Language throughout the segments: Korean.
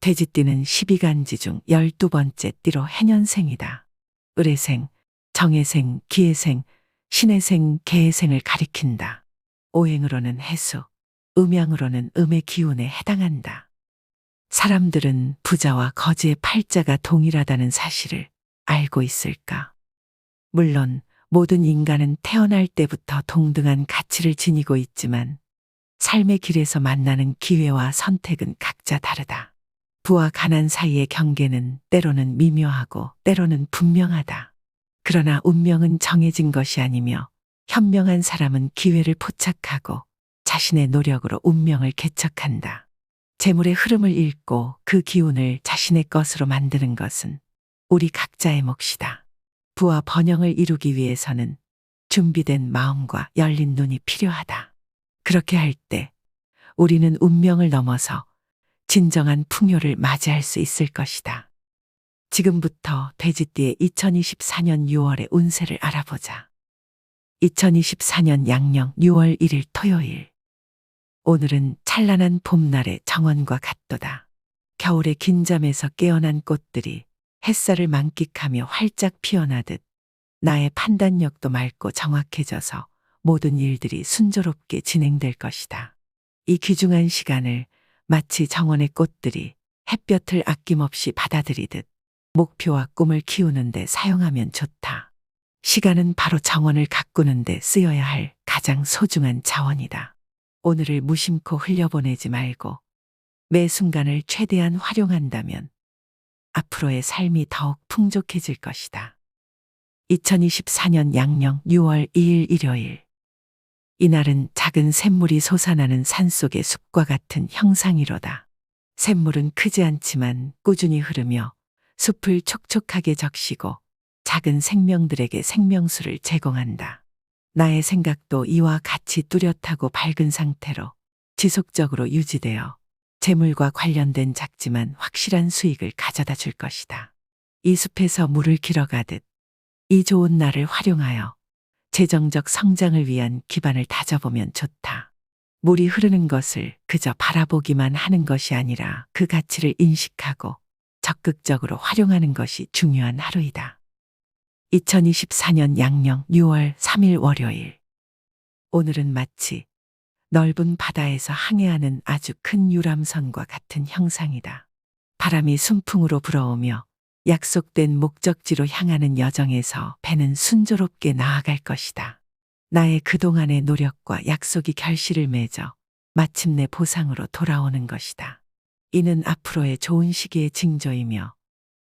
돼지띠는 12간지 중 12번째 띠로 해년생이다. 을해생, 정해생, 기해생, 신해생, 개해생을 가리킨다. 오행으로는 해수, 음양으로는 음의 기운에 해당한다. 사람들은 부자와 거지의 팔자가 동일하다는 사실을 알고 있을까? 물론 모든 인간은 태어날 때부터 동등한 가치를 지니고 있지만 삶의 길에서 만나는 기회와 선택은 각자 다르다. 부와 가난 사이의 경계는 때로는 미묘하고 때로는 분명하다. 그러나 운명은 정해진 것이 아니며 현명한 사람은 기회를 포착하고 자신의 노력으로 운명을 개척한다. 재물의 흐름을 읽고 그 기운을 자신의 것으로 만드는 것은 우리 각자의 몫이다. 부와 번영을 이루기 위해서는 준비된 마음과 열린 눈이 필요하다. 그렇게 할 때 우리는 운명을 넘어서 진정한 풍요를 맞이할 수 있을 것이다. 지금부터 돼지띠의 2024년 6월의 운세를 알아보자. 2024년 양력 6월 1일 토요일. 오늘은 찬란한 봄날의 정원과 같도다. 겨울의 긴 잠에서 깨어난 꽃들이 햇살을 만끽하며 활짝 피어나듯 나의 판단력도 맑고 정확해져서 모든 일들이 순조롭게 진행될 것이다. 이 귀중한 시간을 마치 정원의 꽃들이 햇볕을 아낌없이 받아들이듯 목표와 꿈을 키우는 데 사용하면 좋다. 시간은 바로 정원을 가꾸는 데 쓰여야 할 가장 소중한 자원이다. 오늘을 무심코 흘려보내지 말고 매 순간을 최대한 활용한다면 앞으로의 삶이 더욱 풍족해질 것이다. 2024년 양력 6월 2일 일요일. 이날은 작은 샘물이 솟아나는 산속의 숲과 같은 형상이로다. 샘물은 크지 않지만 꾸준히 흐르며 숲을 촉촉하게 적시고 작은 생명들에게 생명수를 제공한다. 나의 생각도 이와 같이 뚜렷하고 밝은 상태로 지속적으로 유지되어 재물과 관련된 작지만 확실한 수익을 가져다 줄 것이다. 이 숲에서 물을 길어가듯 이 좋은 날을 활용하여 재정적 성장을 위한 기반을 다져보면 좋다. 물이 흐르는 것을 그저 바라보기만 하는 것이 아니라 그 가치를 인식하고 적극적으로 활용하는 것이 중요한 하루이다. 2024년 양력 6월 3일 월요일. 오늘은 마치 넓은 바다에서 항해하는 아주 큰 유람선과 같은 형상이다. 바람이 순풍으로 불어오며 약속된 목적지로 향하는 여정에서 배는 순조롭게 나아갈 것이다. 나의 그동안의 노력과 약속이 결실을 맺어 마침내 보상으로 돌아오는 것이다. 이는 앞으로의 좋은 시기의 징조이며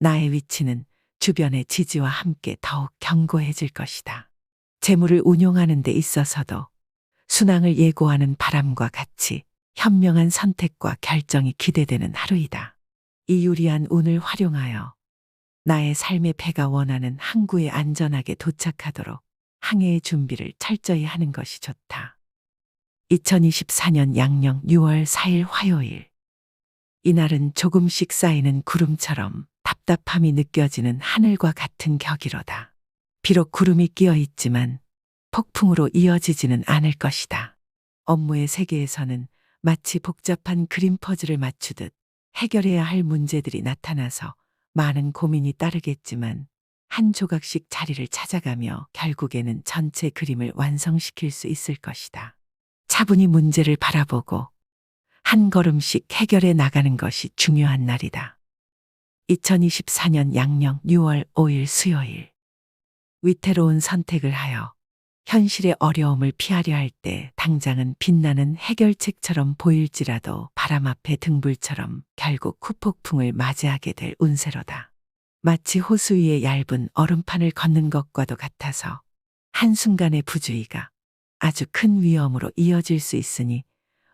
나의 위치는 주변의 지지와 함께 더욱 견고해질 것이다. 재물을 운용하는 데 있어서도 순항을 예고하는 바람과 같이 현명한 선택과 결정이 기대되는 하루이다. 이 유리한 운을 활용하여 나의 삶의 배가 원하는 항구에 안전하게 도착하도록 항해의 준비를 철저히 하는 것이 좋다. 2024년 양력 6월 4일 화요일. 이날은 조금씩 쌓이는 구름처럼 답답함이 느껴지는 하늘과 같은 격이로다. 비록 구름이 끼어 있지만 폭풍으로 이어지지는 않을 것이다. 업무의 세계에서는 마치 복잡한 그림 퍼즐을 맞추듯 해결해야 할 문제들이 나타나서 많은 고민이 따르겠지만 한 조각씩 자리를 찾아가며 결국에는 전체 그림을 완성시킬 수 있을 것이다. 차분히 문제를 바라보고 한 걸음씩 해결해 나가는 것이 중요한 날이다. 2024년 양력 6월 5일 수요일. 위태로운 선택을 하여 현실의 어려움을 피하려 할 때 당장은 빛나는 해결책처럼 보일지라도 바람 앞에 등불처럼 결국 후폭풍을 맞이하게 될 운세로다. 마치 호수 위에 얇은 얼음판을 걷는 것과도 같아서 한순간의 부주의가 아주 큰 위험으로 이어질 수 있으니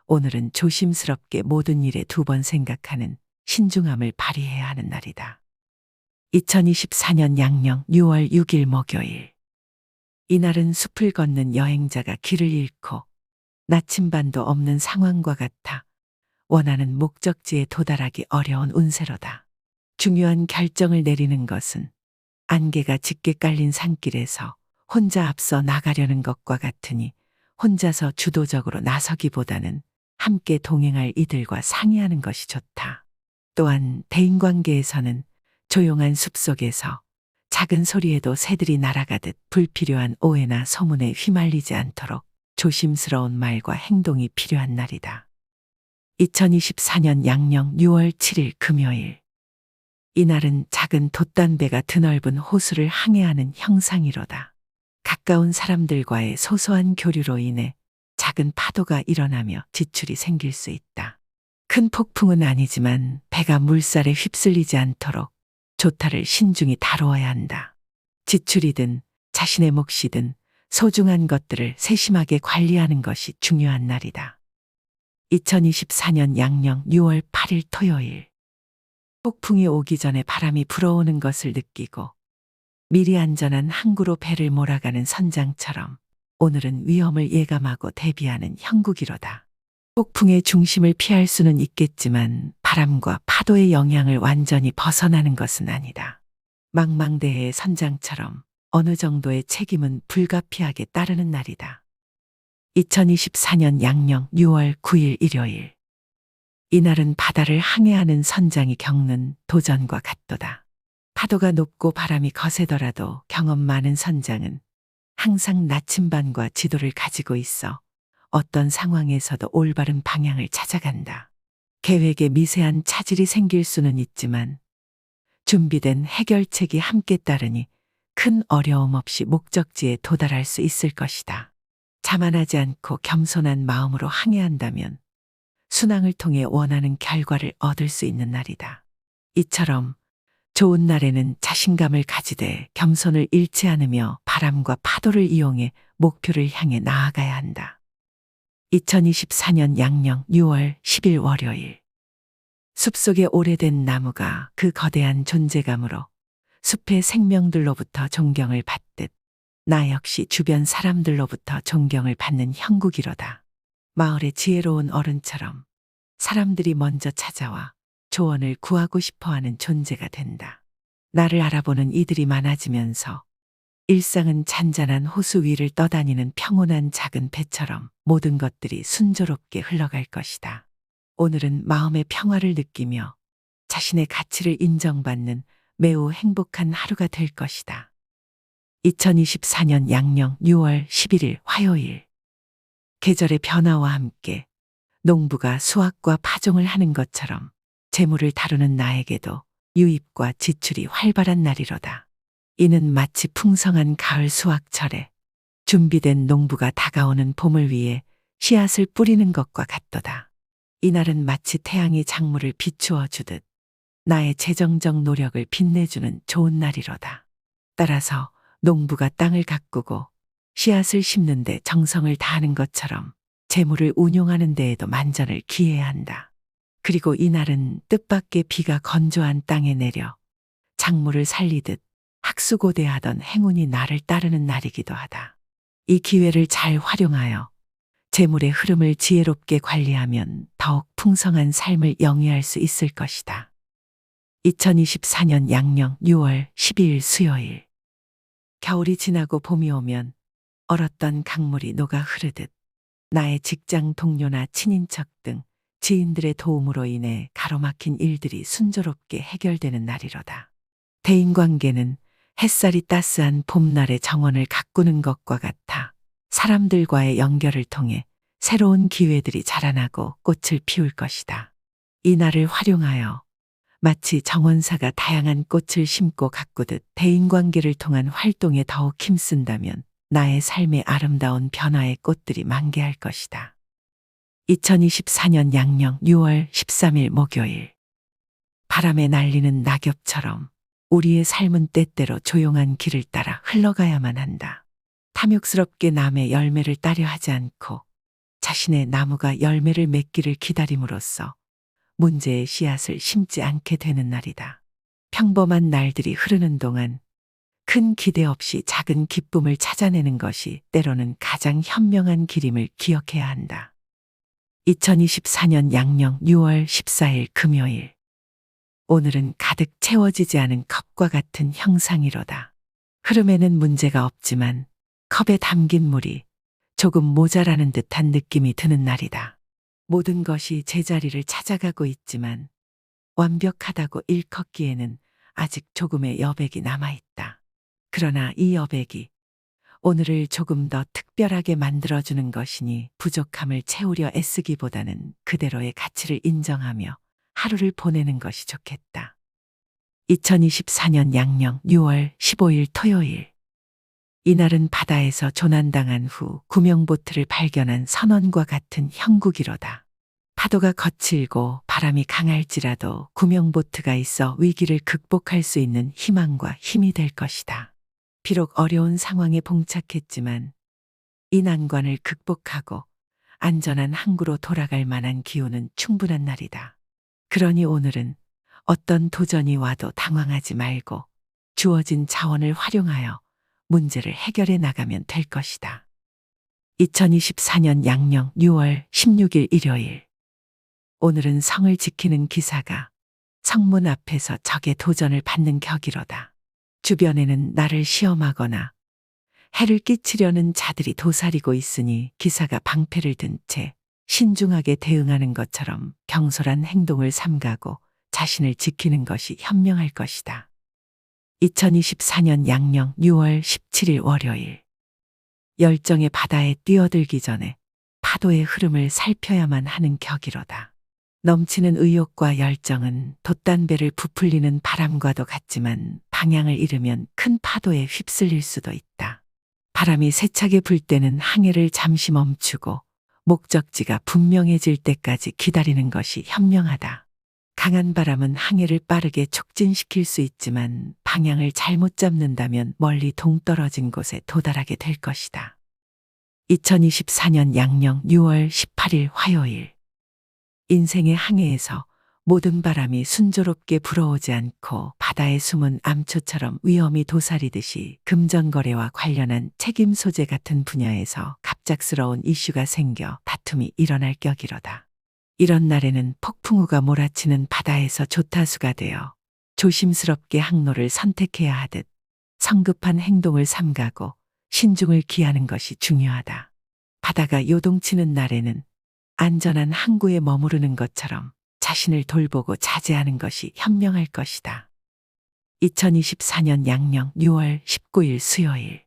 오늘은 조심스럽게 모든 일에 2번 생각하는 신중함을 발휘해야 하는 날이다. 2024년 양력 6월 6일 목요일. 이날은 숲을 걷는 여행자가 길을 잃고 나침반도 없는 상황과 같아 원하는 목적지에 도달하기 어려운 운세로다. 중요한 결정을 내리는 것은 안개가 짙게 깔린 산길에서 혼자 앞서 나가려는 것과 같으니 혼자서 주도적으로 나서기보다는 함께 동행할 이들과 상의하는 것이 좋다. 또한 대인관계에서는 조용한 숲속에서 작은 소리에도 새들이 날아가듯 불필요한 오해나 소문에 휘말리지 않도록 조심스러운 말과 행동이 필요한 날이다. 2024년 양력 6월 7일 금요일. 이날은 작은 돛단배가 드넓은 호수를 항해하는 형상이로다. 가까운 사람들과의 소소한 교류로 인해 작은 파도가 일어나며 지출이 생길 수 있다. 큰 폭풍은 아니지만 배가 물살에 휩쓸리지 않도록 조타를 신중히 다루어야 한다. 지출이든 자신의 몫이든 소중한 것들을 세심하게 관리하는 것이 중요한 날이다. 2024년 양력 6월 8일 토요일. 폭풍이 오기 전에 바람이 불어오는 것을 느끼고 미리 안전한 항구로 배를 몰아가는 선장처럼 오늘은 위험을 예감하고 대비하는 형국이로다. 폭풍의 중심을 피할 수는 있겠지만 바람과 파도의 영향을 완전히 벗어나는 것은 아니다. 망망대해의 선장처럼 어느 정도의 책임은 불가피하게 따르는 날이다. 2024년 양력 6월 9일 일요일. 이날은 바다를 항해하는 선장이 겪는 도전과 같도다. 파도가 높고 바람이 거세더라도 경험 많은 선장은 항상 나침반과 지도를 가지고 있어 어떤 상황에서도 올바른 방향을 찾아간다. 계획에 미세한 차질이 생길 수는 있지만 준비된 해결책이 함께 따르니 큰 어려움 없이 목적지에 도달할 수 있을 것이다. 자만하지 않고 겸손한 마음으로 항해한다면 순항을 통해 원하는 결과를 얻을 수 있는 날이다. 이처럼 좋은 날에는 자신감을 가지되 겸손을 잃지 않으며 바람과 파도를 이용해 목표를 향해 나아가야 한다. 2024년 양력 6월 10일 월요일. 숲속의 오래된 나무가 그 거대한 존재감으로 숲의 생명들로부터 존경을 받듯 나 역시 주변 사람들로부터 존경을 받는 형국이로다. 마을의 지혜로운 어른처럼 사람들이 먼저 찾아와 조언을 구하고 싶어하는 존재가 된다. 나를 알아보는 이들이 많아지면서 일상은 잔잔한 호수 위를 떠다니는 평온한 작은 배처럼 모든 것들이 순조롭게 흘러갈 것이다. 오늘은 마음의 평화를 느끼며 자신의 가치를 인정받는 매우 행복한 하루가 될 것이다. 2024년 양력 6월 11일 화요일. 계절의 변화와 함께 농부가 수확과 파종을 하는 것처럼 재물을 다루는 나에게도 유입과 지출이 활발한 날이로다. 이는 마치 풍성한 가을 수확철에 준비된 농부가 다가오는 봄을 위해 씨앗을 뿌리는 것과 같도다. 이날은 마치 태양이 작물을 비추어 주듯 나의 재정적 노력을 빛내주는 좋은 날이로다. 따라서 농부가 땅을 가꾸고 씨앗을 심는 데 정성을 다하는 것처럼 재물을 운용하는 데에도 만전을 기해야 한다. 그리고 이날은 뜻밖의 비가 건조한 땅에 내려 작물을 살리듯 학수고대하던 행운이 나를 따르는 날이기도 하다. 이 기회를 잘 활용하여 재물의 흐름을 지혜롭게 관리하면 더욱 풍성한 삶을 영위할 수 있을 것이다. 2024년 양력 6월 12일 수요일. 겨울이 지나고 봄이 오면 얼었던 강물이 녹아 흐르듯 나의 직장 동료나 친인척 등 지인들의 도움으로 인해 가로막힌 일들이 순조롭게 해결되는 날이로다. 대인관계는 햇살이 따스한 봄날의 정원을 가꾸는 것과 같아 사람들과의 연결을 통해 새로운 기회들이 자라나고 꽃을 피울 것이다. 이 날을 활용하여 마치 정원사가 다양한 꽃을 심고 가꾸듯 대인관계를 통한 활동에 더욱 힘쓴다면 나의 삶의 아름다운 변화의 꽃들이 만개할 것이다. 2024년 양력 6월 13일 목요일. 바람에 날리는 낙엽처럼 우리의 삶은 때때로 조용한 길을 따라 흘러가야만 한다. 탐욕스럽게 남의 열매를 따려 하지 않고 자신의 나무가 열매를 맺기를 기다림으로써 문제의 씨앗을 심지 않게 되는 날이다. 평범한 날들이 흐르는 동안 큰 기대 없이 작은 기쁨을 찾아내는 것이 때로는 가장 현명한 길임을 기억해야 한다. 2024년 양력 6월 14일 금요일. 오늘은 가득 채워지지 않은 컵과 같은 형상이로다. 흐름에는 문제가 없지만 컵에 담긴 물이 조금 모자라는 듯한 느낌이 드는 날이다. 모든 것이 제자리를 찾아가고 있지만 완벽하다고 일컫기에는 아직 조금의 여백이 남아있다. 그러나 이 여백이 오늘을 조금 더 특별하게 만들어주는 것이니 부족함을 채우려 애쓰기보다는 그대로의 가치를 인정하며 하루를 보내는 것이 좋겠다. 2024년 양력 6월 15일 토요일. 이날은 바다에서 조난당한 후 구명보트를 발견한 선원과 같은 형국이로다. 파도가 거칠고 바람이 강할지라도 구명보트가 있어 위기를 극복할 수 있는 희망과 힘이 될 것이다. 비록 어려운 상황에 봉착했지만 이 난관을 극복하고 안전한 항구로 돌아갈 만한 기운은 충분한 날이다. 그러니 오늘은 어떤 도전이 와도 당황하지 말고 주어진 자원을 활용하여 문제를 해결해 나가면 될 것이다. 2024년 양력 6월 16일 일요일. 오늘은 성을 지키는 기사가 성문 앞에서 적의 도전을 받는 격이로다. 주변에는 나를 시험하거나 해를 끼치려는 자들이 도사리고 있으니 기사가 방패를 든 채 신중하게 대응하는 것처럼 경솔한 행동을 삼가고 자신을 지키는 것이 현명할 것이다. 2024년 양력 6월 17일 월요일. 열정의 바다에 뛰어들기 전에 파도의 흐름을 살펴야만 하는 격이로다. 넘치는 의욕과 열정은 돛단배를 부풀리는 바람과도 같지만 방향을 잃으면 큰 파도에 휩쓸릴 수도 있다. 바람이 세차게 불 때는 항해를 잠시 멈추고 목적지가 분명해질 때까지 기다리는 것이 현명하다. 강한 바람은 항해를 빠르게 촉진시킬 수 있지만 방향을 잘못 잡는다면 멀리 동떨어진 곳에 도달하게 될 것이다. 2024년 양력 6월 18일 화요일. 인생의 항해에서 모든 바람이 순조롭게 불어오지 않고 바다에 숨은 암초처럼 위험이 도사리듯이 금전거래와 관련한 책임 소재 같은 분야에서 갑작스러운 이슈가 생겨 다툼이 일어날 격이로다. 이런 날에는 폭풍우가 몰아치는 바다에서 조타수가 되어 조심스럽게 항로를 선택해야 하듯 성급한 행동을 삼가고 신중을 기하는 것이 중요하다. 바다가 요동치는 날에는 안전한 항구에 머무르는 것처럼 자신을 돌보고 자제하는 것이 현명할 것이다. 2024년 양력 6월 19일 수요일.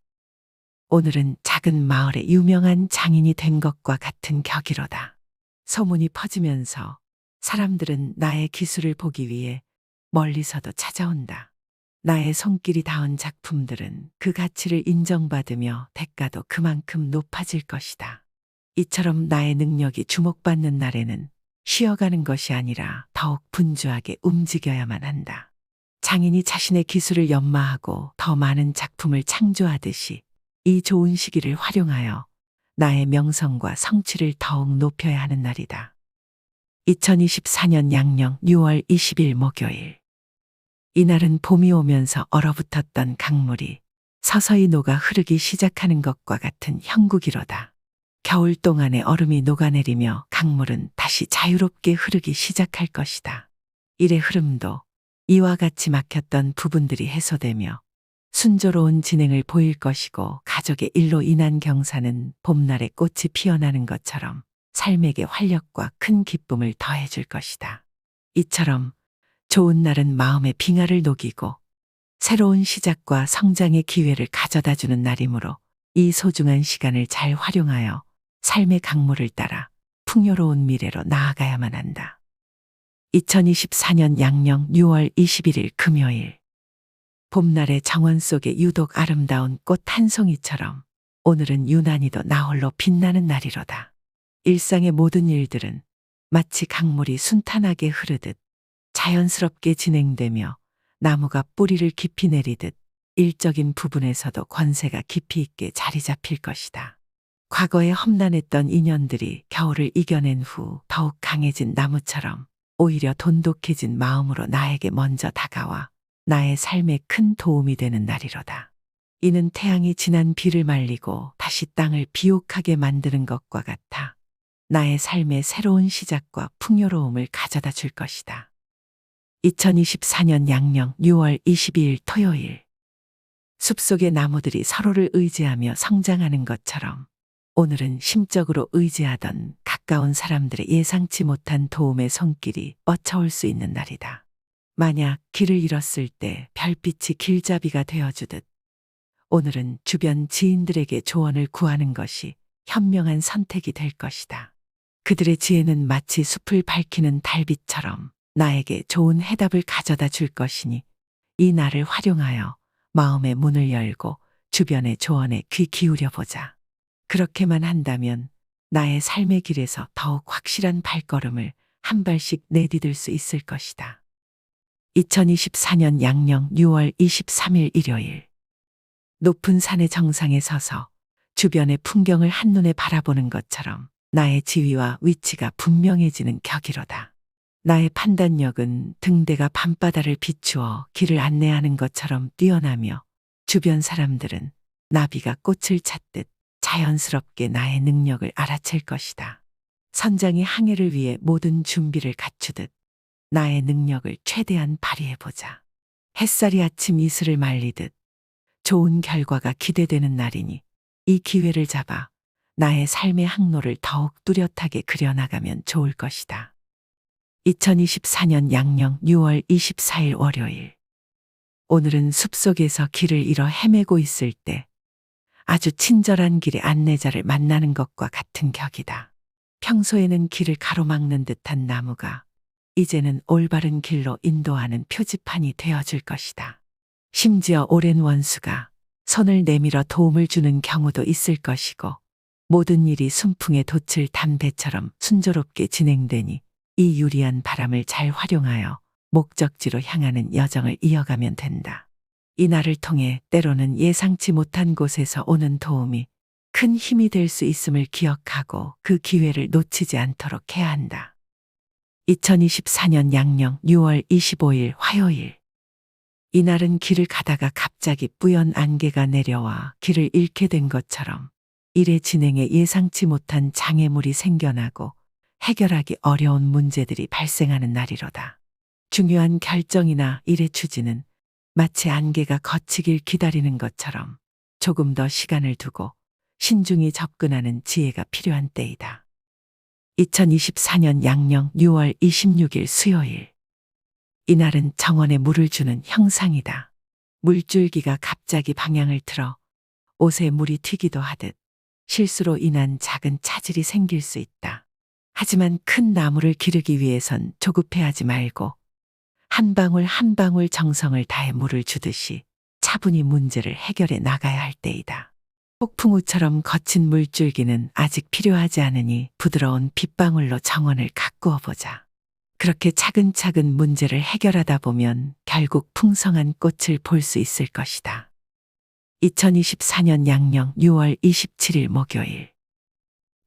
오늘은 작은 마을의 유명한 장인이 된 것과 같은 격이로다. 소문이 퍼지면서 사람들은 나의 기술을 보기 위해 멀리서도 찾아온다. 나의 손길이 닿은 작품들은 그 가치를 인정받으며 대가도 그만큼 높아질 것이다. 이처럼 나의 능력이 주목받는 날에는 쉬어가는 것이 아니라 더욱 분주하게 움직여야만 한다. 장인이 자신의 기술을 연마하고 더 많은 작품을 창조하듯이 이 좋은 시기를 활용하여 나의 명성과 성취를 더욱 높여야 하는 날이다. 2024년 양력 6월 20일 목요일. 이날은 봄이 오면서 얼어붙었던 강물이 서서히 녹아 흐르기 시작하는 것과 같은 형국이로다. 겨울 동안의 얼음이 녹아내리며 강물은 다시 자유롭게 흐르기 시작할 것이다. 일의 흐름도 이와 같이 막혔던 부분들이 해소되며 순조로운 진행을 보일 것이고 가족의 일로 인한 경사는 봄날의 꽃이 피어나는 것처럼 삶에게 활력과 큰 기쁨을 더해줄 것이다. 이처럼 좋은 날은 마음의 빙하를 녹이고 새로운 시작과 성장의 기회를 가져다주는 날이므로 이 소중한 시간을 잘 활용하여 삶의 강물을 따라 풍요로운 미래로 나아가야만 한다. 2024년 양력 6월 21일 금요일. 봄날의 정원 속에 유독 아름다운 꽃 한 송이처럼 오늘은 유난히도 나홀로 빛나는 날이로다. 일상의 모든 일들은 마치 강물이 순탄하게 흐르듯 자연스럽게 진행되며 나무가 뿌리를 깊이 내리듯 일적인 부분에서도 권세가 깊이 있게 자리 잡힐 것이다. 과거에 험난했던 인연들이 겨울을 이겨낸 후 더욱 강해진 나무처럼 오히려 돈독해진 마음으로 나에게 먼저 다가와 나의 삶에 큰 도움이 되는 날이로다. 이는 태양이 지난 비를 말리고 다시 땅을 비옥하게 만드는 것과 같아 나의 삶의 새로운 시작과 풍요로움을 가져다 줄 것이다. 2024년 양력 6월 22일 토요일. 숲속의 나무들이 서로를 의지하며 성장하는 것처럼 오늘은 심적으로 의지하던 가까운 사람들의 예상치 못한 도움의 손길이 뻗쳐올 수 있는 날이다. 만약 길을 잃었을 때 별빛이 길잡이가 되어주듯 오늘은 주변 지인들에게 조언을 구하는 것이 현명한 선택이 될 것이다. 그들의 지혜는 마치 숲을 밝히는 달빛처럼 나에게 좋은 해답을 가져다 줄 것이니 이 날을 활용하여 마음의 문을 열고 주변의 조언에 귀 기울여 보자. 그렇게만 한다면 나의 삶의 길에서 더욱 확실한 발걸음을 한 발씩 내디딜 수 있을 것이다. 2024년 양력 6월 23일 일요일. 높은 산의 정상에 서서 주변의 풍경을 한눈에 바라보는 것처럼 나의 지위와 위치가 분명해지는 격이로다. 나의 판단력은 등대가 밤바다를 비추어 길을 안내하는 것처럼 뛰어나며 주변 사람들은 나비가 꽃을 찾듯 자연스럽게 나의 능력을 알아챌 것이다. 선장이 항해를 위해 모든 준비를 갖추듯 나의 능력을 최대한 발휘해보자. 햇살이 아침 이슬을 말리듯 좋은 결과가 기대되는 날이니 이 기회를 잡아 나의 삶의 항로를 더욱 뚜렷하게 그려나가면 좋을 것이다. 2024년 양력 6월 24일 월요일. 오늘은 숲속에서 길을 잃어 헤매고 있을 때 아주 친절한 길의 안내자를 만나는 것과 같은 격이다. 평소에는 길을 가로막는 듯한 나무가 이제는 올바른 길로 인도하는 표지판이 되어줄 것이다. 심지어 오랜 원수가 손을 내밀어 도움을 주는 경우도 있을 것이고 모든 일이 순풍에 돛을 단 배처럼 순조롭게 진행되니 이 유리한 바람을 잘 활용하여 목적지로 향하는 여정을 이어가면 된다. 이 날을 통해 때로는 예상치 못한 곳에서 오는 도움이 큰 힘이 될 수 있음을 기억하고 그 기회를 놓치지 않도록 해야 한다. 2024년 양력 6월 25일 화요일. 이날은 길을 가다가 갑자기 뿌연 안개가 내려와 길을 잃게 된 것처럼 일의 진행에 예상치 못한 장애물이 생겨나고 해결하기 어려운 문제들이 발생하는 날이로다. 중요한 결정이나 일의 추진은 마치 안개가 걷히길 기다리는 것처럼 조금 더 시간을 두고 신중히 접근하는 지혜가 필요한 때이다. 2024년 양력 6월 26일 수요일. 이날은 정원에 물을 주는 형상이다. 물줄기가 갑자기 방향을 틀어 옷에 물이 튀기도 하듯 실수로 인한 작은 차질이 생길 수 있다. 하지만 큰 나무를 기르기 위해선 조급해하지 말고 한 방울 한 방울 정성을 다해 물을 주듯이 차분히 문제를 해결해 나가야 할 때이다. 폭풍우처럼 거친 물줄기는 아직 필요하지 않으니 부드러운 빗방울로 정원을 가꾸어 보자. 그렇게 차근차근 문제를 해결하다 보면 결국 풍성한 꽃을 볼 수 있을 것이다. 2024년 양력 6월 27일 목요일.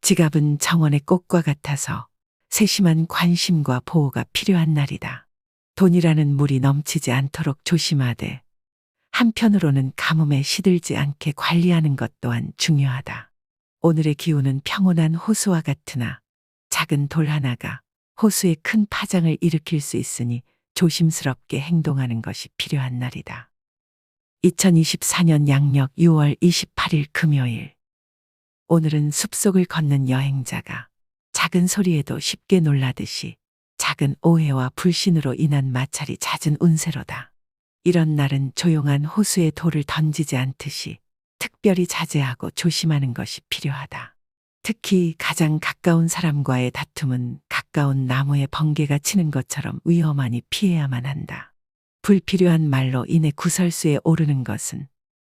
지갑은 정원의 꽃과 같아서 세심한 관심과 보호가 필요한 날이다. 돈이라는 물이 넘치지 않도록 조심하되 한편으로는 가뭄에 시들지 않게 관리하는 것 또한 중요하다. 오늘의 기후는 평온한 호수와 같으나 작은 돌 하나가 호수에 큰 파장을 일으킬 수 있으니 조심스럽게 행동하는 것이 필요한 날이다. 2024년 양력 6월 28일 금요일. 오늘은 숲속을 걷는 여행자가 작은 소리에도 쉽게 놀라듯이 작은 오해와 불신으로 인한 마찰이 잦은 운세로다. 이런 날은 조용한 호수에 돌을 던지지 않듯이 특별히 자제하고 조심하는 것이 필요하다. 특히 가장 가까운 사람과의 다툼은 가까운 나무에 번개가 치는 것처럼 위험하니 피해야만 한다. 불필요한 말로 인해 구설수에 오르는 것은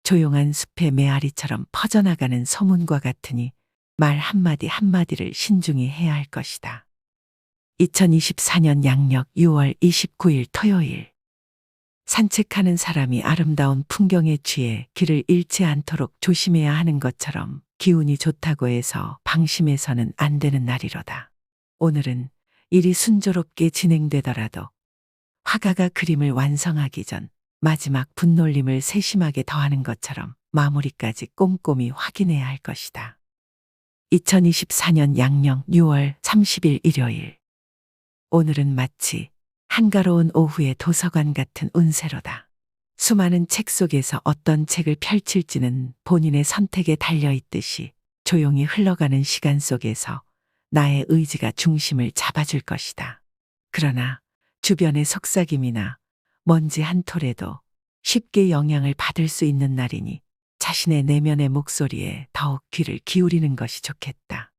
조용한 숲의 메아리처럼 퍼져나가는 소문과 같으니 말 한마디 한마디를 신중히 해야 할 것이다. 2024년 양력 6월 29일 토요일. 산책하는 사람이 아름다운 풍경에 취해 길을 잃지 않도록 조심해야 하는 것처럼 기운이 좋다고 해서 방심해서는 안 되는 날이로다. 오늘은 일이 순조롭게 진행되더라도 화가가 그림을 완성하기 전 마지막 붓놀림을 세심하게 더하는 것처럼 마무리까지 꼼꼼히 확인해야 할 것이다. 2024년 양력 6월 30일 일요일. 오늘은 마치 한가로운 오후의 도서관 같은 운세로다. 수많은 책 속에서 어떤 책을 펼칠지는 본인의 선택에 달려 있듯이 조용히 흘러가는 시간 속에서 나의 의지가 중심을 잡아줄 것이다. 그러나 주변의 속삭임이나 먼지 한 톨에도 쉽게 영향을 받을 수 있는 날이니 자신의 내면의 목소리에 더욱 귀를 기울이는 것이 좋겠다.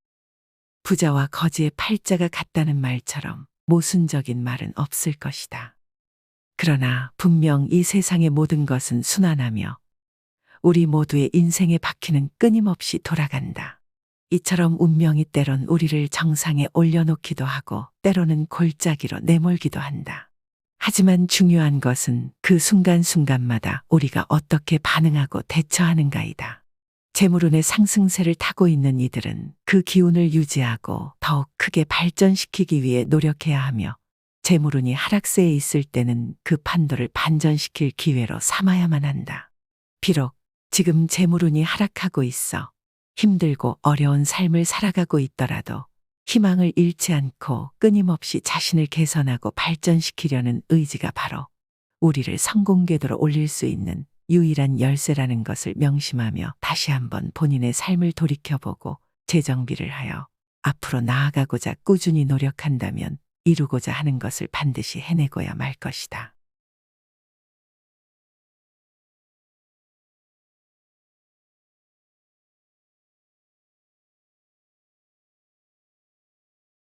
부자와 거지의 팔자가 같다는 말처럼 모순적인 말은 없을 것이다. 그러나 분명 이 세상의 모든 것은 순환하며 우리 모두의 인생의 바퀴는 끊임없이 돌아간다. 이처럼 운명이 때론 우리를 정상에 올려놓기도 하고 때로는 골짜기로 내몰기도 한다. 하지만 중요한 것은 그 순간순간마다 우리가 어떻게 반응하고 대처하는가이다. 재물운의 상승세를 타고 있는 이들은 그 기운을 유지하고 더욱 크게 발전시키기 위해 노력해야 하며 재물운이 하락세에 있을 때는 그 판도를 반전시킬 기회로 삼아야만 한다. 비록 지금 재물운이 하락하고 있어 힘들고 어려운 삶을 살아가고 있더라도 희망을 잃지 않고 끊임없이 자신을 개선하고 발전시키려는 의지가 바로 우리를 성공 궤도로 올릴 수 있는 유일한 열쇠라는 것을 명심하며 다시 한번 본인의 삶을 돌이켜보고 재정비를 하여 앞으로 나아가고자 꾸준히 노력한다면 이루고자 하는 것을 반드시 해내고야 말 것이다.